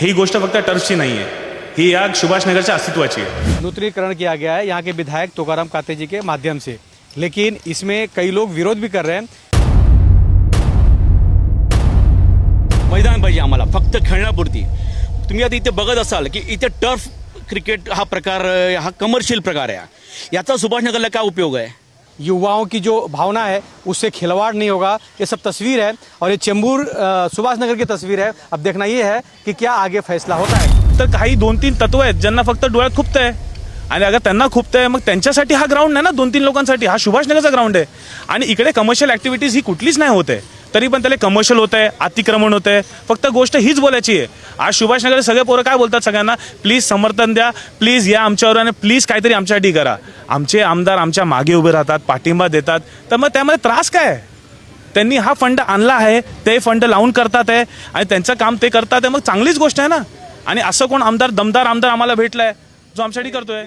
ही गोष्ट फक्त टर्फची नाही आहे, ही या सुभाषनगरच्या अस्तित्वाची आहे। नूतनीकरण किया गया है यहाँ के विधायक तुकाराम काते जी के माध्यम से, लेकिन इसमें कई लोग विरोध भी कर रहे हैं। मैदान पाहिजे आम्हाला फक्त खेळण्यापुरती। तुम्ही आता इथे बघत असाल की इथे टर्फ क्रिकेट हा प्रकार, हा कमर्शियल प्रकार आहे, याचा सुभाषनगरला काय उपयोग आहे? युवाओं की जो भावना है उससे खिलवाड़ नहीं होगा। ये सब तस्वीर है और ये चेंबूर सुभाषनगर की तस्वीर है। अब देखना ये है कि क्या आगे फैसला होता है। तर काही 2-3 तत्व आहेत ज्यांना फक्त डोळ्यात खुपतंय, आणि अगर त्यांना खुपतंय मग त्यांच्यासाठी हा ग्राउंड नाही ना, 2-3 लोकांसाठी हा सुभाषनगरचा ग्राउंड आहे। आणि इकडे कमर्शियल ॲक्टिव्हिटीज ही कुठलीच नाही होते, तरी पण त्याला कमर्शियल होत आहे, अतिक्रमण होत आहे। फक्त गोष्ट हीच बोलायची आहे। आज सुभाषनगर सगळे पोरं काय बोलतात सगळ्यांना, प्लीज समर्थन द्या, प्लीज या आमच्यावर आणि प्लीज काहीतरी आमच्यासाठी करा। आमचे आमदार आमच्या मागे उभे राहतात, पाठिंबा देतात, तर मग त्यामध्ये त्रास काय? त्यांनी हा फंड आणला आहे, ते फंड लावून करतात आहे आणि त्यांचं काम ते करतात आहे, मग चांगलीच गोष्ट आहे ना। आणि असं कोण आमदार, दमदार आमदार आम्हाला भेटलाय जो आमच्यासाठी करतोय?